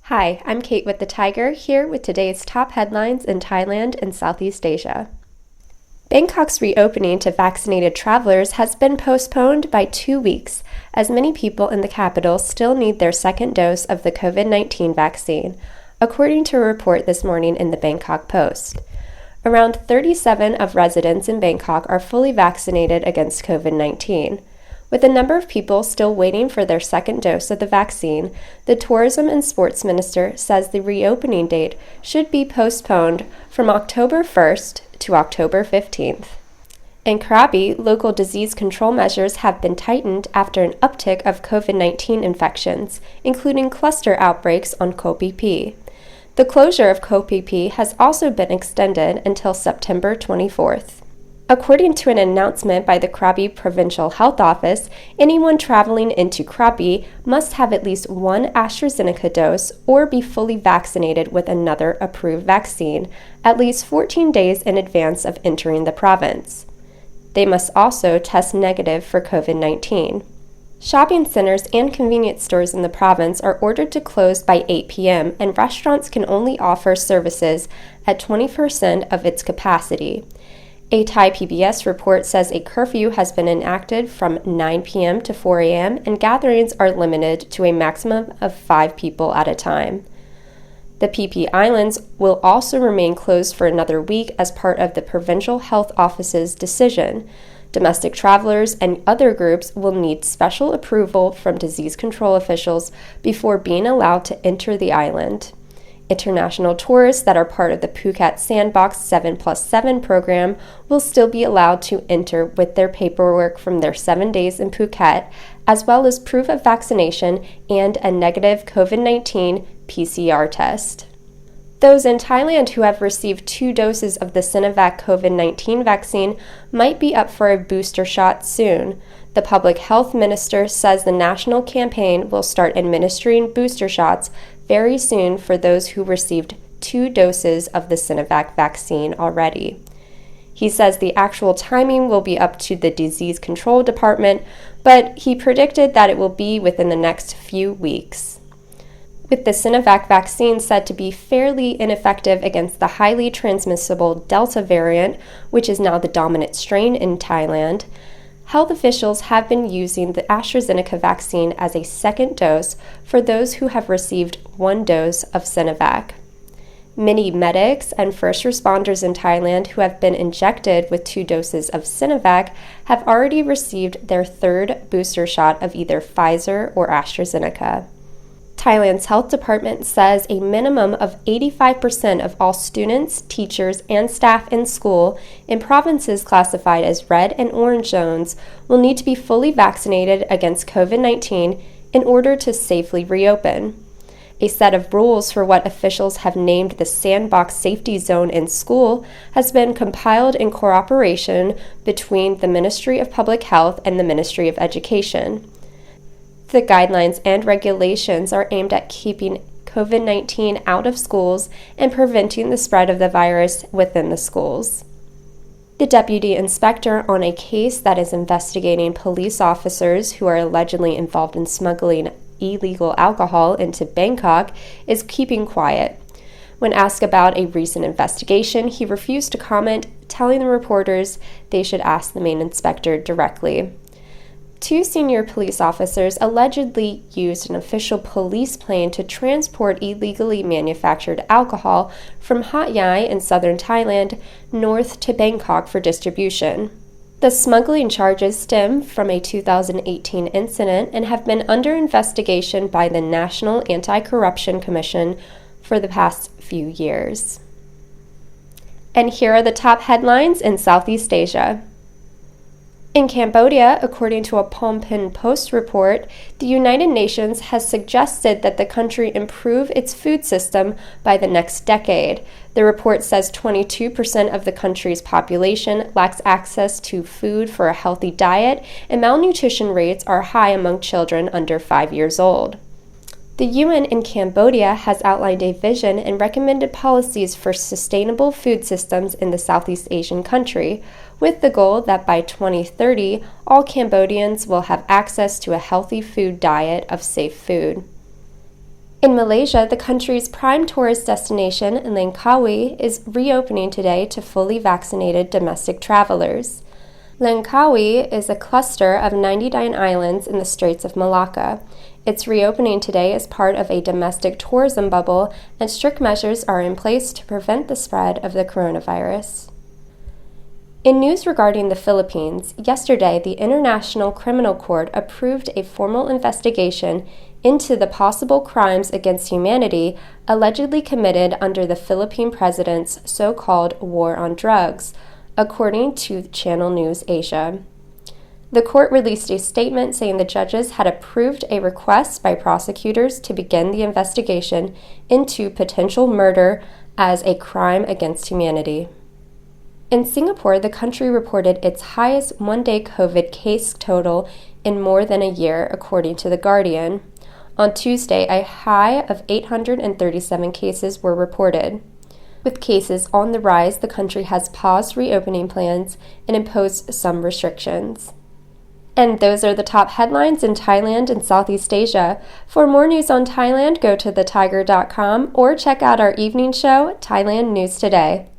Hi, I'm Kate with the Thaiger, here with today's top headlines in Thailand and Southeast Asia. Bangkok's reopening to vaccinated travelers has been postponed by 2 weeks, as many people in the capital still need their second dose of the COVID-19 vaccine, according to a report this morning in the Bangkok Post. Around 37 of residents in Bangkok are fully vaccinated against COVID-19. With a number of people still waiting for their second dose of the vaccine, the Tourism and Sports Minister says the reopening date should be postponed from October 1st to October 15th. In Krabi, local disease control measures have been tightened after an uptick of COVID-19 infections, including cluster outbreaks on Koh Phi Phi. The closure of Koh Phi Phi has also been extended until September 24th. According to an announcement by the Krabi Provincial Health Office, anyone traveling into Krabi must have at least one AstraZeneca dose or be fully vaccinated with another approved vaccine at least 14 days in advance of entering the province. They must also test negative for COVID-19. Shopping centers and convenience stores in the province are ordered to close by 8 p.m., and restaurants can only offer services at 20% of its capacity. A Thai PBS report says a curfew has been enacted from 9 p.m. to 4 a.m., and gatherings are limited to a maximum of 5 people at a time. The Phi Phi Islands will also remain closed for another week as part of the Provincial Health Office's decision. Domestic travelers and other groups will need special approval from disease control officials before being allowed to enter the island. International tourists that are part of the Phuket Sandbox 7+7 program will still be allowed to enter with their paperwork from their 7 days in Phuket, as well as proof of vaccination and a negative COVID-19 PCR test. Those in Thailand who have received 2 doses of the Sinovac COVID-19 vaccine might be up for a booster shot soon. The public health minister says the national campaign will start administering booster shots very soon for those who received 2 doses of the Sinovac vaccine already. He says the actual timing will be up to the disease control department, but he predicted that it will be within the next few weeks. With the Sinovac vaccine said to be fairly ineffective against the highly transmissible Delta variant, which is now the dominant strain in Thailand, health officials have been using the AstraZeneca vaccine as a second dose for those who have received 1 dose of Sinovac. Many medics and first responders in Thailand who have been injected with 2 doses of Sinovac have already received their 3rd booster shot of either Pfizer or AstraZeneca. Thailand's health department says a minimum of 85% of all students, teachers, and staff in school in provinces classified as red and orange zones will need to be fully vaccinated against COVID-19 in order to safely reopen. A set of rules for what officials have named the Sandbox Safety Zone in school has been compiled in cooperation between the Ministry of Public Health and the Ministry of Education. The guidelines and regulations are aimed at keeping COVID-19 out of schools and preventing the spread of the virus within the schools. The deputy inspector on a case that is investigating police officers who are allegedly involved in smuggling illegal alcohol into Bangkok is keeping quiet. When asked about a recent investigation, he refused to comment, telling the reporters they should ask the main inspector directly. 2 senior police officers allegedly used an official police plane to transport illegally manufactured alcohol from Hat Yai in southern Thailand north to Bangkok for distribution. The smuggling charges stem from a 2018 incident and have been under investigation by the National Anti-Corruption Commission for the past few years. And here are the top headlines in Southeast Asia. In Cambodia, according to a Phnom Penh Post report, the United Nations has suggested that the country improve its food system by the next decade. The report says 22% of the country's population lacks access to food for a healthy diet, and malnutrition rates are high among children under 5 years old. The UN in Cambodia has outlined a vision and recommended policies for sustainable food systems in the Southeast Asian country, with the goal that by 2030, all Cambodians will have access to a healthy food diet of safe food. In Malaysia, the country's prime tourist destination, Langkawi, is reopening today to fully vaccinated domestic travelers. Langkawi is a cluster of 99 islands in the Straits of Malacca. It's reopening today as part of a domestic tourism bubble, and strict measures are in place to prevent the spread of the coronavirus. In news regarding the Philippines, yesterday the International Criminal Court approved a formal investigation into the possible crimes against humanity allegedly committed under the Philippine president's so-called war on drugs, according to Channel News Asia. The court released a statement saying the judges had approved a request by prosecutors to begin the investigation into potential murder as a crime against humanity. In Singapore, the country reported its highest one-day COVID case total in more than a year, according to The Guardian. On Tuesday, a high of 837 cases were reported. With cases on the rise, the country has paused reopening plans and imposed some restrictions. And those are the top headlines in Thailand and Southeast Asia. For more news on Thailand, go to thetiger.com or check out our evening show, Thailand News Today.